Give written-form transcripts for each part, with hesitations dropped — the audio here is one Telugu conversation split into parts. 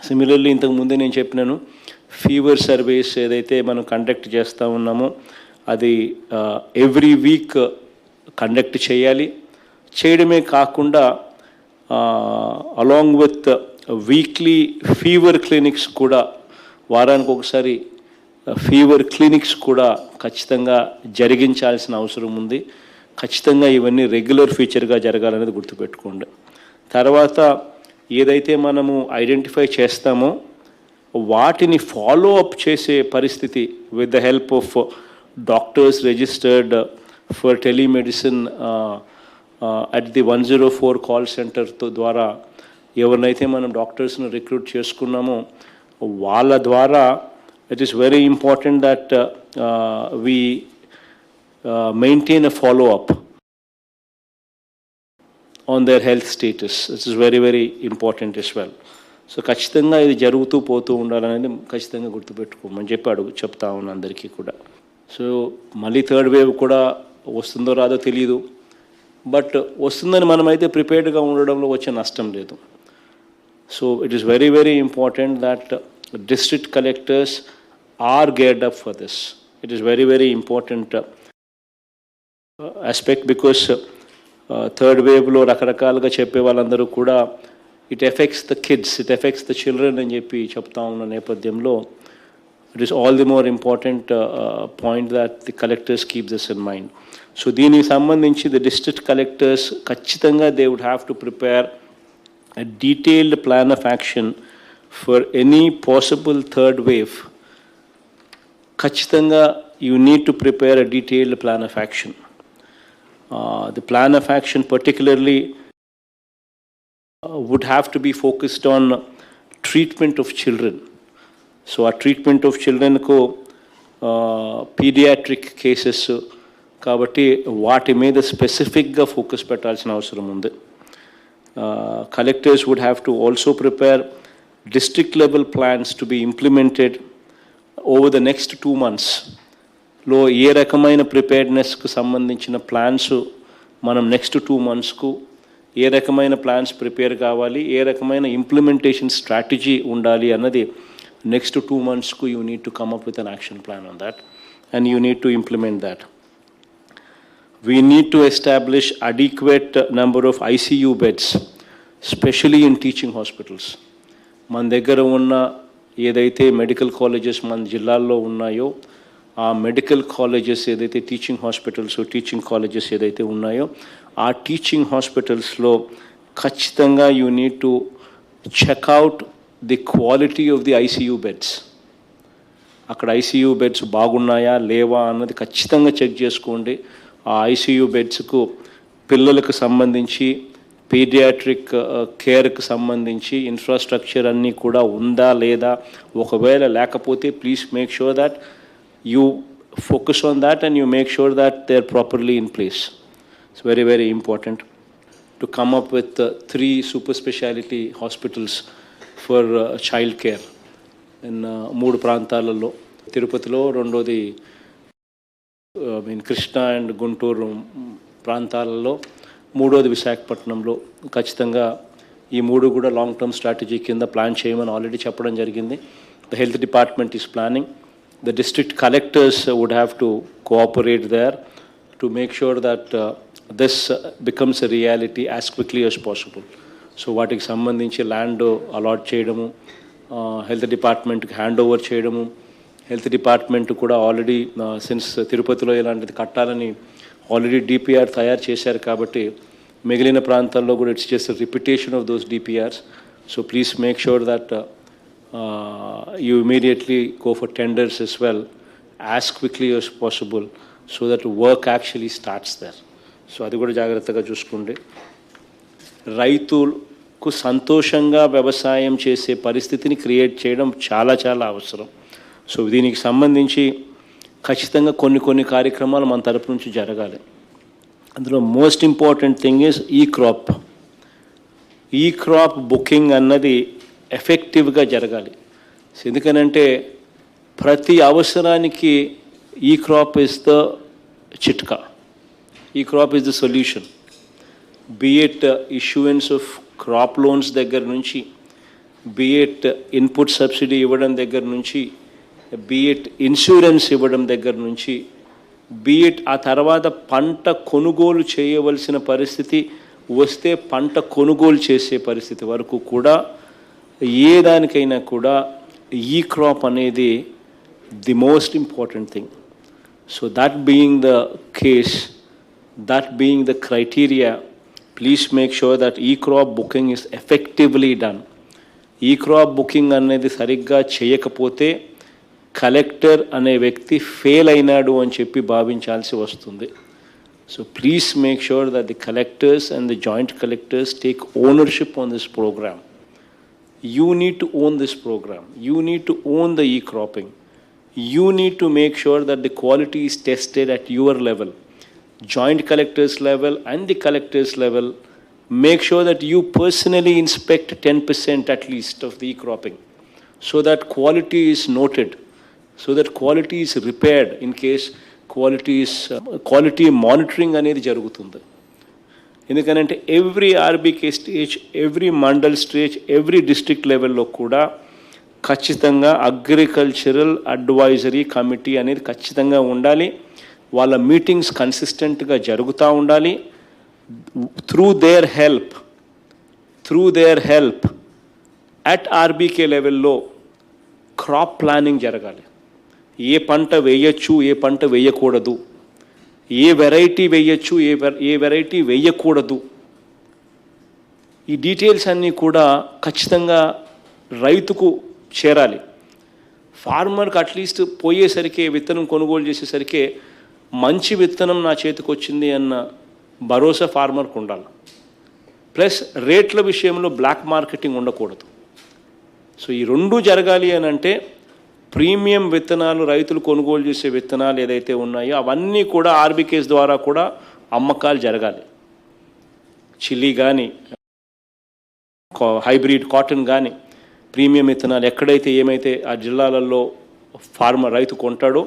సిమిలర్లీ ఇంతకు ముందే నేను చెప్పినాను, ఫీవర్ సర్వేస్ ఏదైతే మనం కండక్ట్ చేస్తూ ఉన్నామో అది ఎవ్రీ వీక్ కండక్ట్ చేయాలి. చేయడమే కాకుండా along with weekly fever clinics కూడా, వారానికి ఒకసారి ఫీవర్ క్లినిక్స్ కూడా ఖచ్చితంగా జరిగించాల్సిన అవసరం ఉంది. ఖచ్చితంగా ఇవన్నీ రెగ్యులర్ ఫీచర్గా జరగాలనేది గుర్తుపెట్టుకోండి. తర్వాత ఏదైతే మనము ఐడెంటిఫై చేస్తామో వాటిని ఫాలో అప్ చేసే పరిస్థితి with the help of doctors registered for telemedicine at the 104 call సెంటర్తో ద్వారా ఎవరినైతే మనం డాక్టర్స్ని రిక్రూట్ చేసుకున్నామో వాళ్ళ ద్వారా it is very important that we maintain a follow-up on their health status. This is very, very important as well. So ఖచ్చితంగా ఇది జరుగుతూ పోతూ ఉండాలనేది ఖచ్చితంగా గుర్తుపెట్టుకోమని చెప్తా ఉన్నాను అందరికీ కూడా. సో మళ్ళీ థర్డ్ వేవ్ కూడా వస్తుందో రాదో తెలియదు, బట్ వస్తుందని మనమైతే ప్రిపేర్డ్గా ఉండడంలో వచ్చే నష్టం లేదు. So it is very, very important that district collectors are geared up for this. It is very, very important aspect because third wave లో రకరకాలుగా చెప్పే వాళ్ళందరూ కూడా it affects the kids, it affects the children అని చెప్పి చెప్తా ఉన్న నేపథ్యంలో it is all the more important point that the collectors keep this in mind. So దీనికి సంబంధించి the district collectors ఖచ్చితంగా they would have to prepare a detailed plan of action for any possible third wave. ఖచ్చితంగా you need to prepare a detailed plan of action. The plan of action particularly would have to be focused on treatment of children. So our treatment of children ko pediatric cases kabatti vaati meeda specific ga focus pettalsina avasaram undi. Collectors would have to also prepare district level plans to be implemented over the next 2 months. లో ఏ రకమైన ప్రిపేర్డ్నెస్కు సంబంధించిన ప్లాన్స్ మనం నెక్స్ట్ 2 monthsకు ఏ రకమైన ప్లాన్స్ ప్రిపేర్ కావాలి, ఏ రకమైన ఇంప్లిమెంటేషన్ స్ట్రాటజీ ఉండాలి అన్నది నెక్స్ట్ 2 monthsకు you need to come up with an action plan on that and you need to implement that. We need to establish adequate number of ICU beds specially in teaching hospitals. మన దగ్గర ఉన్న ఏదైతే మెడికల్ కాలేజెస్ మన జిల్లాల్లో ఉన్నాయో ఆ మెడికల్ కాలేజెస్ ఏదైతే టీచింగ్ హాస్పిటల్స్ టీచింగ్ కాలేజెస్ ఏదైతే ఉన్నాయో ఆ టీచింగ్ హాస్పిటల్స్లో ఖచ్చితంగా you need to check out the quality of the ICU beds. అక్కడ ICU బెడ్స్ బాగున్నాయా లేవా అన్నది ఖచ్చితంగా చెక్ చేసుకోండి. ఆ ICU బెడ్స్కు పిల్లలకు సంబంధించి పీడియాట్రిక్ కేర్కి సంబంధించి ఇన్ఫ్రాస్ట్రక్చర్ అన్నీ కూడా ఉందా లేదా, ఒకవేళ లేకపోతే please make sure that you focus on that and you make sure that they are properly in place. It's very, very important to come up with 3 super speciality hospitals for child care in 3 ప్రాంతాలలో, తిరుపతిలో, రెండోది కృష్ణా అండ్ గుంటూరు ప్రాంతాలలో, మూడోది విశాఖపట్నంలో. ఖచ్చితంగా ఈ 3 కూడా లాంగ్ టర్మ్ స్ట్రాటజీ కింద ప్లాన్ చేయమని ఆల్రెడీ చెప్పడం జరిగింది. The health department is planning. The district collectors would have to cooperate there to make sure that this becomes a reality as quickly as possible. So వాటికి సంబంధించి ల్యాండ్ అలాట్ చేయడము, హెల్త్ డిపార్ట్మెంట్కి హ్యాండ్ ఓవర్ చేయడము. హెల్త్ డిపార్ట్మెంట్ కూడా ఆల్రెడీ సిన్స్ తిరుపతిలో ఇలాంటిది కట్టాలని ఆల్రెడీ DPR తయారు చేశారు కాబట్టి మిగిలిన ప్రాంతాల్లో కూడా it's just repetition of those DPRs. So please make sure that you immediately go for tenders as well as quickly as possible so that work actually starts there. So అది కూడా జాగ్రత్తగా చూసుకోండి. రైతులకు సంతోషంగా వ్యవసాయం చేసే పరిస్థితిని క్రియేట్ చేయడం చాలా చాలా అవసరం. సో దీనికి సంబంధించి ఖచ్చితంగా కొన్ని కార్యక్రమాలు మన తరపు నుంచి జరగాలి. అందులో మోస్ట్ ఇంపార్టెంట్ థింగ్ ఈజ్ ఈ క్రాప్ బుకింగ్ అన్నది ఎఫెక్టివ్గా జరగాలి. ఎందుకనంటే ప్రతి అవసరానికి ఈ క్రాప్ ఇస్ ద చిట్కా, e crop is the solution. Be it issuance of crop loans దగ్గర నుంచి బిఎట్ ఇన్పుట్ సబ్సిడీ ఇవ్వడం దగ్గర నుంచి, బిఎట్ ఇన్సూరెన్స్ ఇవ్వడం దగ్గర నుంచి, బిఎట్ ఆ తర్వాత పంట కొనుగోలు చేయవలసిన పరిస్థితి వస్తే పంట కొనుగోలు చేసే పరిస్థితి వరకు కూడా ఏ దానికైనా కూడా ఈ క్రాప్ అనేది the most important thing. So that being the case, that being the criteria, please make sure that e-crop booking is effectively done. E-crop booking అనేది సరిగ్గా చేయకపోతే కలెక్టర్ అనే వ్యక్తి ఫెయిల్ అయినాడు అని చెప్పి భావించాల్సి వస్తుంది. So please make sure that the collectors and the joint collectors take ownership on this program. You need to own this program. You need to own the e-cropping. You need to make sure that the quality is tested at your level. Joint collectors level and the collectors level, make sure that you personally inspect 10% at least of the cropping, so that quality is noted, so that quality is repaired in case quality monitoring అనేది జరుగుతుంది. ఎందుకంటే every RBK stage, every mandal stage, every district లెవెల్లో కూడా ఖచ్చితంగా అగ్రికల్చరల్ అడ్వైజరీ కమిటీ అనేది ఖచ్చితంగా ఉండాలి. వాళ్ళ మీటింగ్స్ కన్సిస్టెంట్గా జరుగుతూ ఉండాలి. Through there help at RBK లెవెల్లో క్రాప్ ప్లానింగ్ జరగాలి. ఏ పంట వేయచ్చు, ఏ పంట వేయకూడదు, ఏ వెరైటీ వేయచ్చు, ఏ వెరైటీ వేయకూడదు, ఈ డీటెయిల్స్ అన్నీ కూడా ఖచ్చితంగా రైతుకు చేరాలి. ఫార్మర్కి అట్లీస్ట్ పోయేసరికి విత్తనం కొనుగోలు చేసేసరికి మంచి విత్తనం నా చేతికి వచ్చింది అన్న భరోసా ఫార్మర్కు ఉండాలి. ప్లస్ రేట్ల విషయంలో బ్లాక్ మార్కెటింగ్ ఉండకూడదు. సో ఈ రెండూ జరగాలి అని అంటే ప్రీమియం విత్తనాలు, రైతులు కొనుగోలు చేసే విత్తనాలు ఏదైతే ఉన్నాయో అవన్నీ కూడా ఆర్బీకేస్ ద్వారా కూడా అమ్మకాలు జరగాలి. చిల్లీ కానీ, హైబ్రిడ్ కాటన్ కానీ, ప్రీమియం విత్తనాలు ఎక్కడైతే ఏమైతే ఆ జిల్లాలలో రైతు కొంటాడో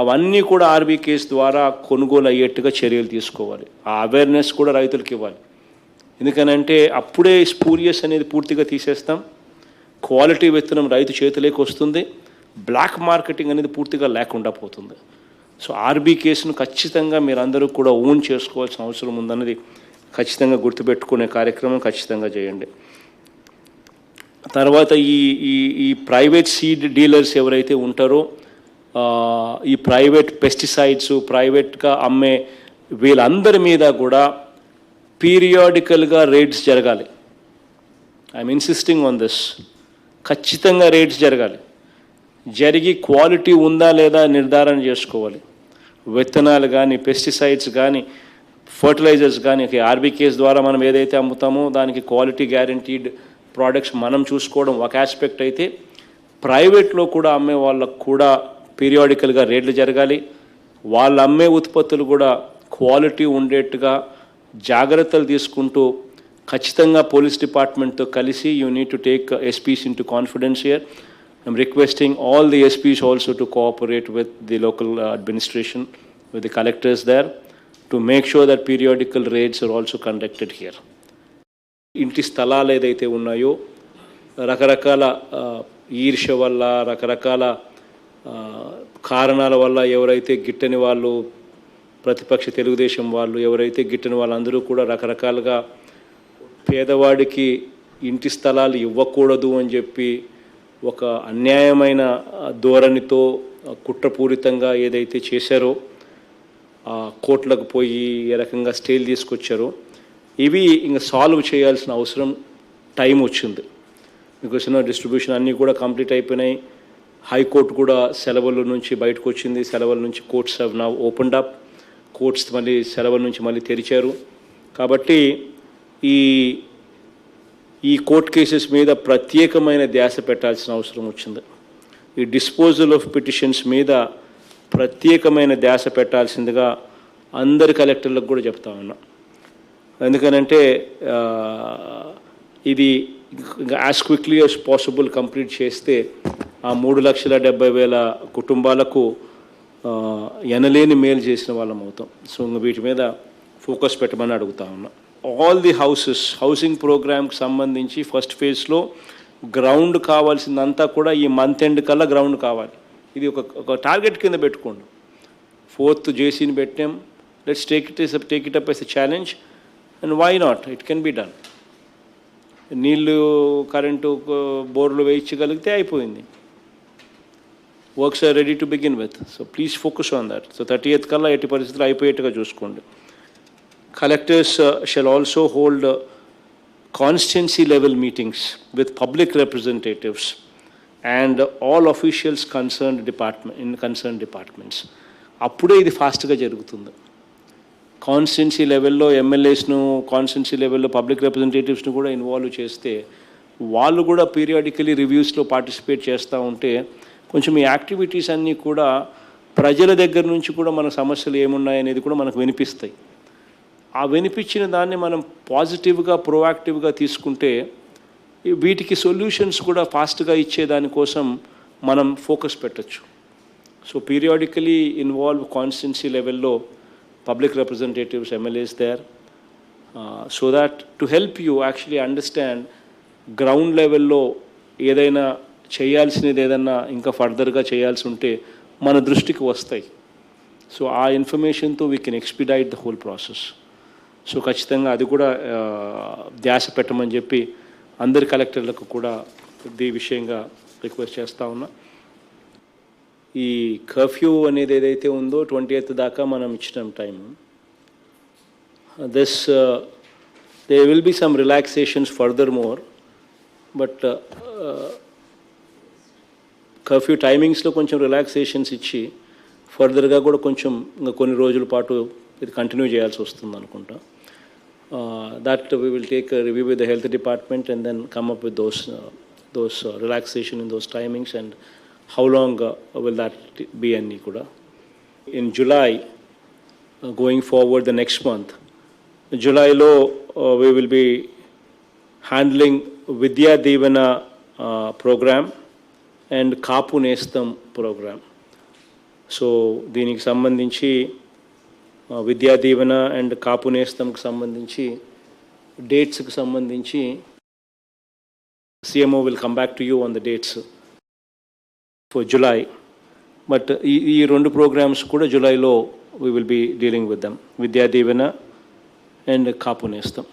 అవన్నీ కూడా ఆర్బీకేస్ ద్వారా కొనుగోలు అయ్యేట్టుగా చర్యలు తీసుకోవాలి. ఆ అవేర్నెస్ కూడా రైతులకు ఇవ్వాలి. ఎందుకనంటే అప్పుడే స్పూరియస్ అనేది పూర్తిగా తీసేస్తాం, క్వాలిటీ విత్తనం రైతు చేతిలోకి వస్తుంది, బ్లాక్ మార్కెటింగ్ అనేది పూర్తిగా లేకుండా పోతుంది. సో ఆర్బీకేస్ను ఖచ్చితంగా మీరందరూ కూడా ఓన్ చేసుకోవాల్సిన అవసరం ఉందన్నది ఖచ్చితంగా గుర్తుపెట్టుకునే కార్యక్రమం ఖచ్చితంగా చేయండి. తర్వాత ఈ ప్రైవేట్ సీడ్ డీలర్స్ ఎవరైతే ఉంటారో, ఈ ప్రైవేట్ పెస్టిసైడ్స్ ప్రైవేట్గా అమ్మే వీళ్ళందరి మీద కూడా పీరియాడికల్గా రేట్స్ జరగాలి. I'm insisting on this. ఖచ్చితంగా రేట్స్ జరగాలి. జరిగి క్వాలిటీ ఉందా లేదా నిర్ధారణ చేసుకోవాలి. విత్తనాలు కానీ, పెస్టిసైడ్స్ కానీ, ఫర్టిలైజర్స్ కానీ ఆర్బీకేస్ ద్వారా మనం ఏదైతే అమ్ముతామో దానికి క్వాలిటీ గ్యారంటీడ్ ప్రోడక్ట్స్ మనం చూసుకోవడం ఒక ఆస్పెక్ట్ అయితే, ప్రైవేట్లో కూడా అమ్మే వాళ్ళకు కూడా పీరియాడికల్గా రేట్లు జరగాలి. వాళ్ళు అమ్మే ఉత్పత్తులు కూడా క్వాలిటీ ఉండేట్టుగా జాగ్రత్తలు తీసుకుంటూ ఖచ్చితంగా పోలీస్ డిపార్ట్మెంట్తో కలిసి you need to take SPs into confidence here. I'm requesting all the SPs also to cooperate with the local administration, with the collectors there, to make sure that periodical raids are also conducted here. ఇంటి స్థలాలు ఏదైతే ఉన్నాయో రకరకాల ఈర్ష్య వల్ల, రకరకాల కారణాల వల్ల ఎవరైతే గిట్టని వాళ్ళు, ప్రతిపక్ష తెలుగుదేశం వాళ్ళు ఎవరైతే గిట్టని వాళ్ళందరూ కూడా రకరకాలుగా పేదవాడికి ఇంటి స్థలాలు ఇవ్వకూడదు అని చెప్పి ఒక అన్యాయమైన ధోరణితో కుట్రపూరితంగా ఏదైతే చేశారో, కోర్టులకు పోయి ఏ రకంగా స్టేలు తీసుకొచ్చారో, ఇవి ఇంకా సాల్వ్ చేయాల్సిన అవసరం టైం వచ్చింది. బికాస్ డిస్ట్రిబ్యూషన్ అన్నీ కూడా కంప్లీట్ అయిపోయినాయి. హైకోర్టు కూడా సెలవుల నుంచి బయటకు వచ్చింది. సెలవుల నుంచి courts have now opened up. Courts మళ్ళీ సెలవుల నుంచి మళ్ళీ తెరిచారు. కాబట్టి ఈ కోర్ట్ కేసెస్ మీద ప్రత్యేకమైన ధ్యాస పెట్టాల్సిన అవసరం వచ్చింది. ఈ డిస్పోజల్ ఆఫ్ పిటిషన్స్ మీద ప్రత్యేకమైన ధ్యాస పెట్టాల్సిందిగా అందరి కలెక్టర్లకు కూడా చెప్తా ఉన్నా. ఎందుకనంటే ఇది as quickly as possible complete చేస్తే ఆ 3,70,000 కుటుంబాలకు ఎనలేని మేలు చేసిన వాళ్ళం అవుతాం. సో వీటి మీద ఫోకస్ పెట్టమని అడుగుతా ఉన్నా. ఆల్ ది హౌసింగ్ ప్రోగ్రామ్కి సంబంధించి ఫస్ట్ ఫేజ్లో గ్రౌండ్ కావాల్సిందంతా కూడా ఈ మంత్ ఎండ్ కల్లా గ్రౌండ్ కావాలి. ఇది ఒక టార్గెట్ కింద పెట్టుకోండి. 4th జేసీని పెట్టాం, let's take it up as a challenge and why not, it can be done. నీళ్ళు కరెంటు బోర్లు వేయించగలిగితే అయిపోయింది. Works are ready to begin with. So please focus on that. So 30th కల్లా ఎట్టి పరిస్థితులు అయిపోయేట్టుగా చూసుకోండి. Collectors shall also hold constituency level meetings with public representatives and all officials concerned departments. అప్పుడే ఇది ఫాస్ట్గా జరుగుతుంది. కాన్స్టిట్యున్సీ లెవెల్లో ఎమ్మెల్యేస్ను, కాన్స్టిట్యున్సీ లెవెల్లో పబ్లిక్ రిప్రజెంటేటివ్స్ను కూడా ఇన్వాల్వ్ చేస్తే వాళ్ళు కూడా పీరియాడికలీ రివ్యూస్లో పార్టిసిపేట్ చేస్తూ ఉంటే కొంచెం ఈ యాక్టివిటీస్ అన్నీ కూడా ప్రజల దగ్గర నుంచి కూడా మన సమస్యలు ఏమున్నాయనేది కూడా మనకు వినిపిస్తాయి. ఆ వినిపించిన దాన్ని మనం పాజిటివ్గా, ప్రోయాక్టివ్గా తీసుకుంటే వీటికి సొల్యూషన్స్ కూడా ఫాస్ట్గా ఇచ్చేదానికోసం మనం ఫోకస్ పెట్టచ్చు. సో పీరియాడికలీ ఇన్వాల్వ్ కాన్స్టిట్యున్సీ లెవెల్లో public representatives, MLAs there, so that to help you actually understand ground లెవెల్లో ఏదైనా చేయాల్సినది ఏదైనా ఇంకా ఫర్దర్గా చేయాల్సి ఉంటే మన దృష్టికి వస్తాయి. సో ఆ ఇన్ఫర్మేషన్తో we can expedite the whole process. So ఖచ్చితంగా అది కూడా ధ్యాస పెట్టమని చెప్పి అందరి కలెక్టర్లకు కూడా ఈ విషయంగా రిక్వెస్ట్ చేస్తూ ఉన్నా. ఈ కర్ఫ్యూ అనేది ఏదైతే ఉందో 20th దాకా మనం ఇచ్చిన time, they will be some relaxations further more, but curfew టైమింగ్స్లో కొంచెం రిలాక్సేషన్స్ ఇచ్చి ఫర్దర్గా కూడా కొంచెం ఇంకా కొన్ని రోజుల పాటు ఇది కంటిన్యూ చేయాల్సి వస్తుంది అనుకుంటా. That we will take a review with the health department and then come up with those relaxation in those timings and how long will that be any kuda. In July, going forward the next month, July lo we will be handling Vidya Devana program and Kaapu Nestam program. So దీనికి సంబంధించి విద్యా దీవెన అండ్ కాపు నేస్తంకి సంబంధించి డేట్స్కి సంబంధించి CMO will come back to you on the dates for July. But ఈ 2 ప్రోగ్రామ్స్ కూడా జూలైలో we will be dealing with them, Vidya Deevena and Kapu Nestham.